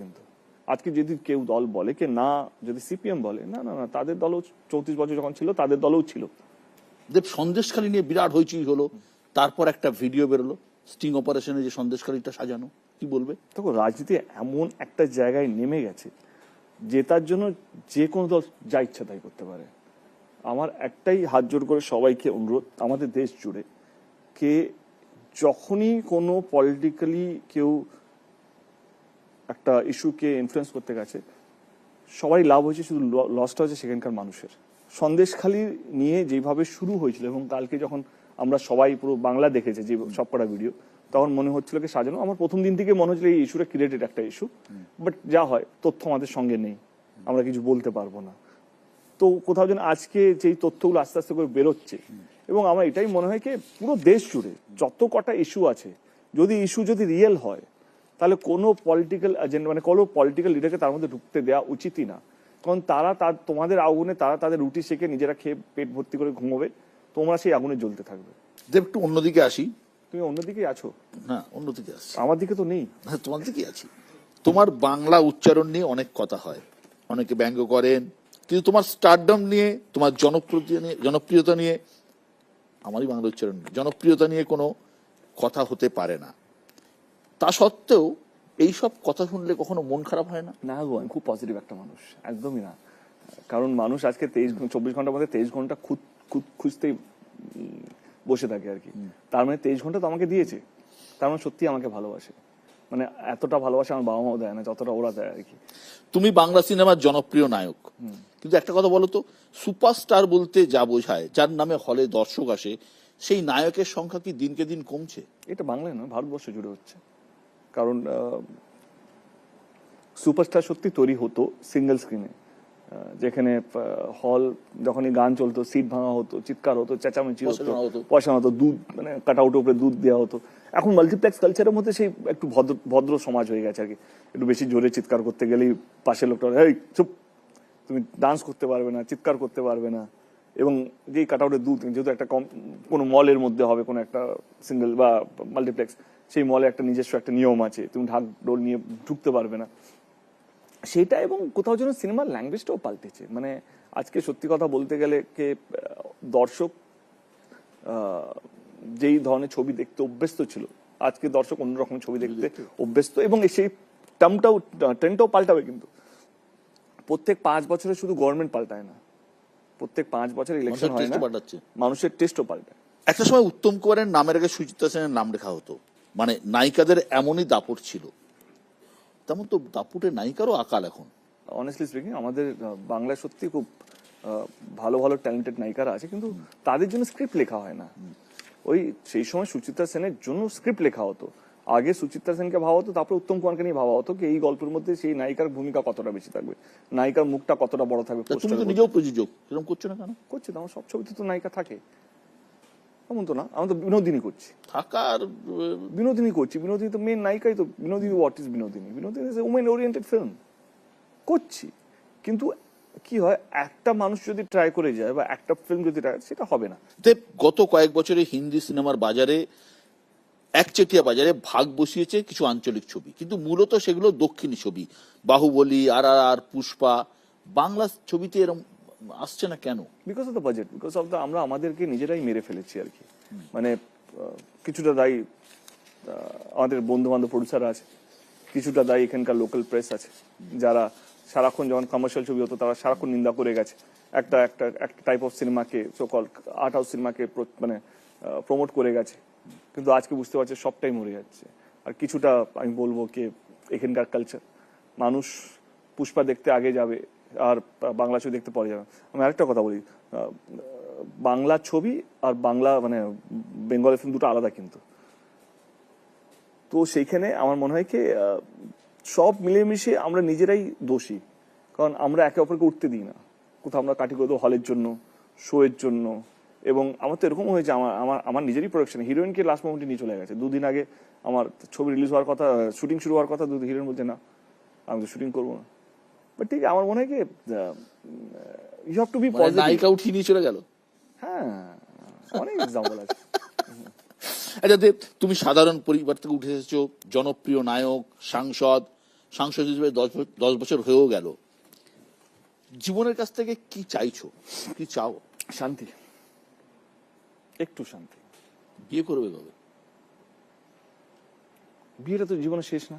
কিন্তু আজকে যদি কেউ দল বলে কি না, যদি সিপিএম বলে না না না, তাদের দলও 34 বছর যখন ছিল তাদের দলও ছিল। দেব সন্দেশখালী নিয়ে বিরাট হইচই হলো, তারপর একটা ভিডিও বেরোলো স্টিং অপারেশনে যে সন্দেশখালীটা সাজানো, কি বলবে? দেখো, রাজনীতি এমন একটা জায়গায় নেমে গেছে জেতার জন্য যে কোনো দল যা ইচ্ছা তাই করতে পারে। আমার একটাই হাত জোড় করে সবাইকে অনুরোধ, আমাদের দেশ জুড়ে কে যখনই কোনো পলিটিক্যালি কেউ একটা ইস্যুকে ইনফ্লুয়েন্স করতে গেছে, সবাই লাভ হয়েছে, শুধু লসটা হয়েছে সেখানকার মানুষের। সন্দেশখালী নিয়ে যেভাবে শুরু হয়েছিল এবং কালকে যখন আমরা সবাই পুরো বাংলা দেখেছে যে সবকটা ভিডিও, তখন মনে হচ্ছিল কি সাজানো। আমার প্রথম দিন থেকে মনে হচ্ছিল এই ইস্যুটা ক্রিয়েটেড একটা ইস্যু, বাট যা হয় তথ্য আমাদের সঙ্গে নেই, আমরা কিছু বলতে পারবো না। তো কোথাও যেন আজকে যেই তথ্যগুলো আস্তে আস্তে করে বেরোচ্ছে, এবং আমার এটাই মনে হয় কি পুরো দেশ জুড়ে যত কটা ইস্যু আছে, যদি ইস্যু যদি রিয়েল হয় তাহলে কোনো পলিটিক্যাল এজেন্ডা মানে কোনো পলিটিক্যাল লিডারকে তার মধ্যে ঢুকতে দেওয়া উচিতই না। কারণ তারা তোমাদের আগুনে তারা তাদের রুটি সেকে নিজেরা খেয়ে পেট ভর্তি করে ঘুমোবে, তোমরা সেই আগুনে জ্বলতে থাকবে। দেব একটু অন্যদিকে আসি। তুমি অন্যদিকেই আছো? হ্যাঁ, অন্যদিকে আসছি। আমার দিকে তো নেই। হ্যাঁ, তোমার দিকে আছি। তোমার বাংলা উচ্চারণ নিয়ে অনেক কথা হয়, অনেকে ব্যঙ্গ করেন, কিন্তু তোমার স্টারডম নিয়ে, তোমার জনপ্রিয়তা নিয়ে, আমারই বাংলা উচ্চারণ জনপ্রিয়তা নিয়ে কোনো কথা হতে পারে না। তা সত্ত্বেও এইসব কথা শুনলে কখনো মন খারাপ হয় না? না গো, আমি খুব পজিটিভ একটা মানুষ, একদমই না। কারণ মানুষ আজকে 24 ঘন্টার মধ্যে 23 ঘন্টা খুঁজতেই বসে থাকে আর কি। তার মানে 23 ঘন্টা তো আমাকে দিয়েছে, তার মানে সত্যি আমাকে ভালোবাসে। মানে এতটা ভালোবাসা আমার বাবা মাও দেয় না যতটা ওরা দেয় আর কি। তুমি বাংলা সিনেমার জনপ্রিয় নায়ক, কিন্তু একটা কথা বলো তো, সুপারস্টার বলতে যা বোঝায়, যার নামে হলে দর্শক আসে, সেই নায়কের সংখ্যা কি দিনকে দিন কমছে? এটা বাংলায় নয়, ভারতবর্ষ জুড়ে হচ্ছে। কারণ সুপারস্টার সত্যি তৈরি হতো সিঙ্গেল স্ক্রিনে, যেখানে হল যখনই গান চলতো সিট ভাঙা হতো, চিৎকার হতো, চেঁচামেচি হতো, পয়সা হতো, দুধ মানে কাট আউটের উপরে দুধ দেওয়া হতো। এখন মাল্টিপ্লেক্স কালচারের মধ্যে সেই একটু ভদ্র সমাজ হয়ে গেছে আর কি। একটু বেশি জোরে চিৎকার করতে গেলেই পাশের লোকটা, এই চুপ, তুমি ডান্স করতে পারবে না, চিৎকার করতে পারবে না। এবং যেই কাট আউটের দুধ, যেহেতু একটা কোনো মলের মধ্যে হবে কোনো একটা সিঙ্গেল বা মাল্টিপ্লেক্স, সেই মলে একটা নিজস্ব একটা নিয়ম আছে, তুমি ঢাক ডোল নিয়ে ঢুকতে পারবে না সেটা। এবং কোথাও যেন সিনেমার ল্যাঙ্গুয়েজটাও পাল্টেছে। মানে আজকে সত্যি কথা বলতে গেলে কে দর্শক যেই ধরনের ছবি দেখতে অভ্যস্ত ছিল, আজকে দর্শক অন্যরকম ছবি দেখতে অভ্যস্ত, এবং সেই ট্রেন্ডটাও পাল্টাবে। কিন্তু প্রত্যেক 5 বছরে শুধু গভর্নমেন্ট পাল্টায় না, প্রত্যেক 5 বছর ইলেকশন হয় না, মানুষের টেস্টও পাল্টায়। একটা সময় উত্তম কুমারের নামের আগে সুচিত্রা সেনের নাম লেখা হতো, মানে নায়িকাদের এমনই দাপট ছিল। তেমন তো দাপুটের নায়িকারও আকাল এখন। অনেস্টলি স্পিকিং, আমাদের বাংলায় সত্যি খুব ভালো ভালো ট্যালেন্টেড নায়িকারা আছে, কিন্তু তাদের জন্য স্ক্রিপ্ট লেখা হয় না। ওই সেই সময় সুচিত্রা সেনের জন্য স্ক্রিপ্ট লেখা হতো, আগে সুচিত্রা সেনকে ভাবা হতো, তারপরে উত্তম কুমারকে নিয়ে ভাবা হতো কি এই গল্পের মধ্যে সেই নায়িকার ভূমিকা কতটা বেশি থাকবে, নায়িকার মুখটা কতটা বড় থাকবে। তুমি তো নিজেও প্রযোজক, এরকম করছো না কেন? করছি তো, আমার সব ছবিতে তো নায়িকা থাকে, এমন তো না। আমি তো বিনোদিনী করছি, থাকার বিনোদিনী করছি, বিনোদিনী তো মেন নায়িকাই তো। Binodini what is Binodini? Binodini is a women oriented film করছি। কিন্তু কি হয়, একটা মানুষ যদি ট্রাই করে যায় বা একটা ফিল্ম যদি ট্রাই, সেটা হবে না। গত কয়েক বছরে হিন্দি সিনেমার বাজারে, একচেটিয়া বাজারে ভাগ বসিয়েছে কিছু আঞ্চলিক ছবি, কিন্তু মূলত সেগুলো দক্ষিণী ছবি। বাহুবলী, RRR, পুষ্পা। বাংলা ছবিতে এরকম আসছে না কেন? Because of the budget, because of the আমরা আমাদেরকে নিজেরাই মেরে ফেলেছি আর কি। মানে কিছুটা দায়ী আমাদের বন্ধু বান্ধব প্রডিউসার আছে, কিছুটা দায়ী এখানকার লোকাল প্রেস আছে, যারা সারাক্ষণ যখন কমার্শিয়াল ছবি হতো তারা সারাক্ষণ নিন্দা করে গেছে একটা একটা একটা টাইপ অফ সিনেমাকে, সোকল আর্ট হাউস সিনেমাকে মানে প্রমোট করে গেছে। কিন্তু আজকে বুঝতে পারছে সবটাই মরে যাচ্ছে। আর কিছুটা আমি বলবো কি এখানকার কালচার, মানুষ পুষ্পা দেখতে আগে যাবে আর বাংলা ছবি দেখতে পরে যাবে। আমি আরেকটা কথা বলি, বাংলা ছবি আর বাংলা মানে বেঙ্গলি ফিল্ম দুটো আলাদা কিন্তু। তো সেইখানে আমার মনে হয় কি সব মিলেমিশে আমরা নিজেরাই দোষী, কারণ আমরা একে অপরকে উঠতে দিই না। কোথাও আমরা কাটি করে দেবো হলের জন্য, শো এর জন্য। এবং আমার তো এরকম হয়েছে, আমার নিজেরই প্রোডাকশন, হিরোইনকে লাস্ট মোমেন্টে নিয়ে চলে গেছে। 2 দিন আগে আমার ছবি রিলিজ হওয়ার কথা, শুটিং শুরু হওয়ার কথা, হিরোইন বলছে না আমি তো শুটিং করবো না। বাট ঠিক আমার মনে হয় কি you have to be positive. নায়িকা উঠিয়ে নিয়ে চলে গেল। হ্যাঁ, অনেক এক্সাম্পল আছে। আচ্ছা দেব, তুমি সাধারণ পরিবার থেকে উঠে এসেছো, জনপ্রিয় নায়ক, সাংসদ, সাংসদ হিসেবে 10 বছর হয়েও গেল, জীবনের কাছ থেকে কি চাইছো, কি চাও? শান্তি, একটু শান্তি। বিয়ে করবে কবে? বিয়েটা তো জীবনে শেষ না।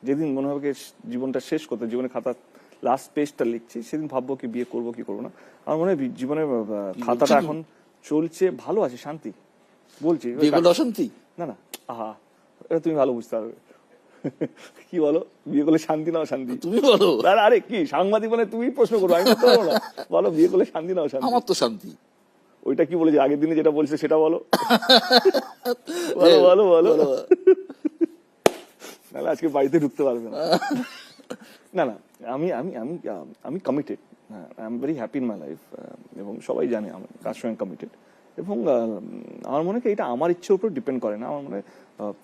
যেদিন মনে হবে জীবনটা শেষ করতে, জীবনের খাতা লাস্ট পেজটা লিখছি, সেদিন ভাববো কি বিয়ে করবো কি করবো না। আমার মনে হয় জীবনের খাতাটা বলছেন? এখন চলছে, ভালো আছে, শান্তি বলছি। বিয়ে করলে অশান্তি? না না, আহা, এটা তুমি ভালো বুঝতে পারবে। কি বলো, বিয়ে করলে শান্তি না অশান্তি? তুমি বলো। আরে কি সাংবাদিক মানে তুমি প্রশ্ন করো, আমি করতে পারবো না? বলো বিয়ে করলে শান্তি না অশান্তি? আমার তো শান্তি। ওইটা কি বলেছে আগের দিনে যেটা বলছে সেটা বলো। বলো বলো বলো। নাহলে আজকে বাড়িতে ঢুকতে পারবে না। না না, আমি আমি আমি আমি committed, I am very happy in my life, এবং সবাই জানে আমি তার সঙ্গে কমিটেড। এবং আমার মনে হয় এটা আমার ইচ্ছের উপর ডিপেন্ড করে না। আমার মনে হয়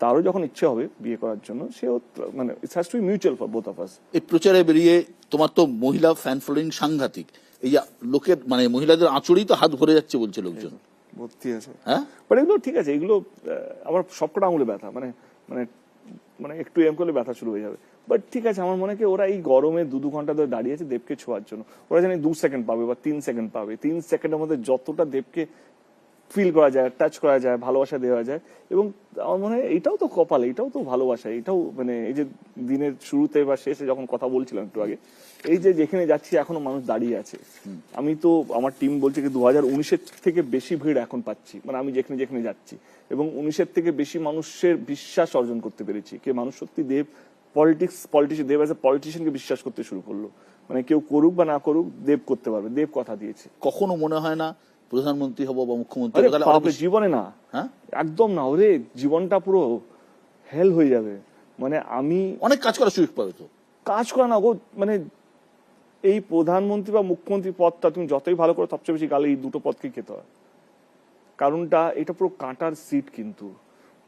তারও যখন ইচ্ছে হবে বিয়ে করার জন্য, সেও মানে it's has to be mutual for both of us. এই প্রচারে বেরিয়ে তোমার তো মহিলা ফ্যান ফলোয়িং সাংঘাতিক, এই যে লোকের মানে মহিলাদের আঁচড়েই তো হাত ভরে যাচ্ছে বলছে লোকজন। ভর্তি আছে, হ্যাঁ, বাট এগুলো ঠিক আছে, এগুলো আমার সবকটা আঙুলে ব্যথা, মানে মানে মানে একটু এম করলে ব্যথা শুরু হয়ে যাবে। বাট ঠিক আছে, আমার মনে হয় ওরা এই গরমে 2 ঘন্টা ধরে দাঁড়িয়ে আছে দেবকে ছোঁয়ার জন্য। ওরা জানে 2 সেকেন্ড পাবে বা 3 সেকেন্ড পাবে, 3 সেকেন্ডের মধ্যে যতটা দেবকে ফিল করা যায়, টাচ করা যায়, ভালোবাসা দেওয়া যায়। এবং আমার মনে হয় এটাও তো কপাল, এটাও তো ভালোবাসা, এটাও মানে এই যে দিনের শুরুতে বা শেষে যখন কথা বলছিলাম একটু আগে, এই যে যেখানে যাচ্ছি এখনো মানুষ দাঁড়িয়ে আছে। আমি তো আমার টিম বলছে কি 2019-এর থেকে বেশি ভিড় এখন পাচ্ছি, মানে আমি যেখানে যেখানে যাচ্ছি, এবং 19-এর থেকে বেশি মানুষের বিশ্বাস অর্জন করতে পেরেছি। কে মানুষ সত্যি দেব পলিটিশিয়ান, দেব অ্যাজ এ পলিটিশিয়ানকে বিশ্বাস করতে শুরু করলো। মানে কেউ করুক বা না করুক, দেব করতে পারবে, দেব কথা দিয়েছে। কখনো মনে হয় না প্রধানমন্ত্রী হবো বা মুখ্যমন্ত্রী আরে হবো, তাহলে বাপরে, জীবনে না, হ্যাঁ, একদম না। ওরে জীবনটা পুরো হেল হয়ে যাবে। মানে আমি অনেক কাজ করার সুযোগ পাবে তো। কাজ করা না গো, মানে এই প্রধানমন্ত্রী বা মুখ্যমন্ত্রী পদটা তুমি যতই ভালো করো, সবচেয়ে বেশি গালে এই দুটো পদকেই খেতে হয়। কারণটা এটা পুরো কাঁটার সিট কিন্তু।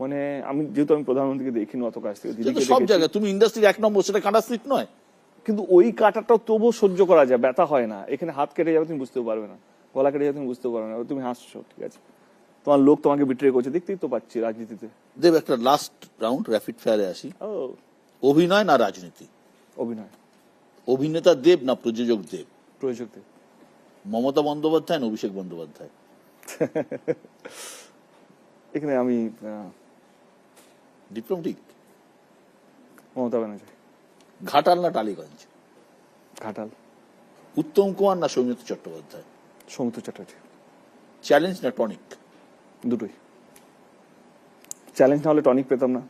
মানে আমি যেহেতু আমি প্রধানমন্ত্রীকে দেখিনি অত কাছ থেকে, কিন্তু দিদিকে সব দেখেছি, জায়গায় তুমি ইন্ডাস্ট্রির 1 নম্বর, সেটা কাঁটা সিট নয়। কিন্তু ওই কাঁটাটাও তবুও সহ্য করা যায়, ব্যথা হয় না। এখানে হাত কেটে যাবে তুমি বুঝতেও পারবে না, গলা কেটে যাবে তুমি বুঝতেও পারবে না, তুমি হাসছো, ঠিক আছে, তোমার লোক তোমাকে বিট্রে করছে, দেখতেই তো পাচ্ছি রাজনীতিতে। দেব, একটা লাস্ট রাউন্ড র্যাপিড ফায়ারে আসি। ও, অভিনয় না রাজনীতি? অভিনয়। অভিনেতা দেব না প্রযোজক দেব? প্রযোজক দেব। মমতা বন্দ্যোপাধ্যায় না অভিষেক বন্দ্যোপাধ্যায়? এখানে আমি ডিপ্লোমেটিক। মমতা ব্যানার্জি। ঘাটাল না টালিগঞ্জ? ঘাটাল। উত্তম কুমার না সৌমিত্র চট্টোপাধ্যায়? সৌমিত্র চ্যাটার্জি। চ্যালেঞ্জ না টনিক? দুটোই। চ্যালেঞ্জ না হলে টনিক পেতাম না।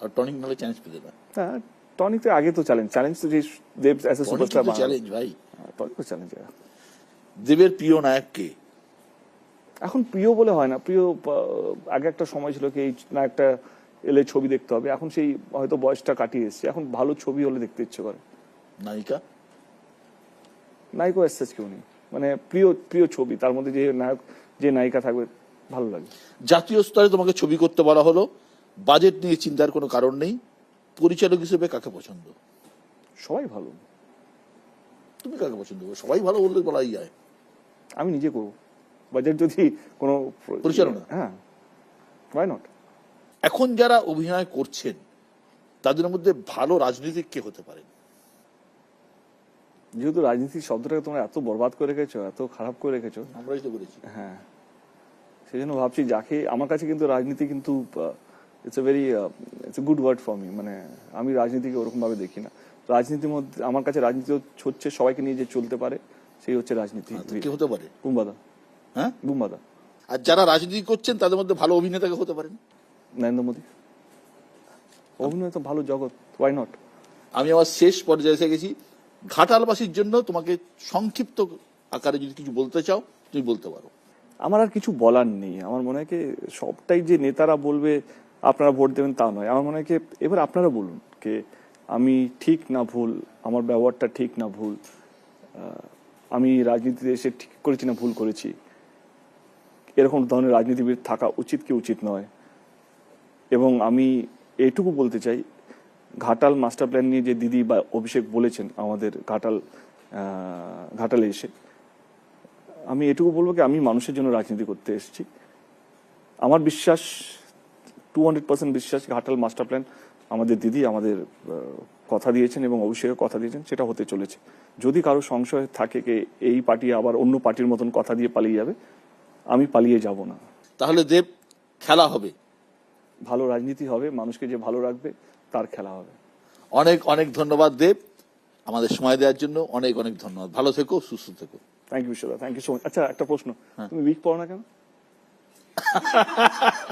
আর টনিক না হলে চ্যালেঞ্জ পেতে না? হ্যাঁ, টনিক তো আগে তো চ্যালেঞ্জ, তো যে দেব অ্যাজ এ সুপারস্টার চ্যালেঞ্জ ভাই। টনিক তো চ্যালেঞ্জ। দেবের প্রিয় নায়ক কে? এখন প্রিয় বলে হয় না, প্রিয় আগে একটা সময় ছিল কি এই নায়কটা এলে ছবি দেখতে হবে, এখন সেই হয়তো বয়সটা কাটিয়ে এসছে, এখন ভালো ছবি হলে দেখতে ইচ্ছে করে। নায়িকা? নায়িকা এসেছে কেউ নেই, মানে প্রিয় প্রিয় ছবি, তার মধ্যে যে নায়ক যে নায়িকা থাকবে ভালো লাগে। জাতীয় স্তরে তোমাকে ছবি করতে বলা হলো, বাজেট নিয়ে চিন্তার কোনো কারণ নেই, পরিচালক হিসেবে কাকে পছন্দ? সবাই ভালো। তুমি কাকে পছন্দ করো? সবাই ভালো বললে বলাই যায়। আমি নিজে করবো, বাজেট যদি কোনো পরিচালনা? হ্যাঁ, ওয়াই নট। এখন যারা অভিনয় করছেন তাদের মধ্যে ভালো রাজনীতিক কে হতে পারেন? যেহেতু রাজনীতি শব্দটাকে তোমরা এত বরবাদ করে রেখেছো, এত খারাপ করে রেখেছো, আমরাই তো বলেছি। হ্যাঁ, সেই জন্য ভাবছি যাকে, আমার কাছে কিন্তু রাজনীতি কিন্তু it's a good word for me. মানে আমি রাজনীতিকে ওরকম ভাবে দেখি না। রাজনীতির মধ্যে আমার কাছে রাজনীতি হচ্ছে সবাইকে নিয়ে যে চলতে পারে, সেই হচ্ছে রাজনীতি। কে হতে পারে? বুম্বাদা। হ্যাঁ, বুম্বাদা। আর যারা রাজনীতি করছেন তাদের মধ্যে ভালো অভিনেতা কে হতে পারেন? নরেন্দ্র মোদী। অভিনয় তো ভালো জগৎ, ওয়াই নট। আমি আমার শেষ পর্যায়ে এসে গেছি। ঘাটালবাসীর জন্য তোমাকে সংক্ষিপ্ত আকারে যদি কিছু বলতে চাও তুমি বলতে পারো। আমার আর কিছু বলার নেই। আমার মনে হয় কি সবটাই যে নেতারা বলবে আপনারা ভোট দেবেন তা নয়। আমার মনে হয় কি এবার আপনারা বলুন কে আমি ঠিক না ভুল, আমার ব্যবহারটা ঠিক না ভুল, আমি রাজনীতিতে এসে ঠিক করেছি না ভুল করেছি, এরকম ধরনের রাজনীতিবিদ থাকা উচিত কি উচিত নয়। এবং আমি এইটুকু বলতে চাই, ঘাটাল মাস্টার প্ল্যান নিয়ে যে দিদি বা অভিষেক বলেছেন আমাদের ঘাটালে এসে, আমি এটুকু বলবো কি আমি মানুষের জন্য রাজনীতি করতে এসেছি। আমার বিশ্বাস 200% বিশ্বাস ঘাটাল মাস্টার প্ল্যান আমাদের দিদি আমাদের কথা দিয়েছেন এবং অভিষেকের কথা দিয়েছেন, সেটা হতে চলেছে। যদি কারো সংশয় থাকে যে এই পার্টি আবার অন্য পার্টির মতন কথা দিয়ে পালিয়ে যাবে, আমি পালিয়ে যাব না। তাহলে দেব, খেলা হবে, ভালো রাজনীতি হবে, মানুষকে যে ভালো রাখবে তার খেলা হবে। অনেক অনেক ধন্যবাদ দেব, আমাদের সময় দেওয়ার জন্য অনেক অনেক ধন্যবাদ। ভালো থেকো, সুস্থ থেকো। থ্যাংক ইউ বিশ্বদা, থ্যাংক ইউ সো মাচ। আচ্ছা, একটা প্রশ্ন, তুমি উইক পড়ো না কেন?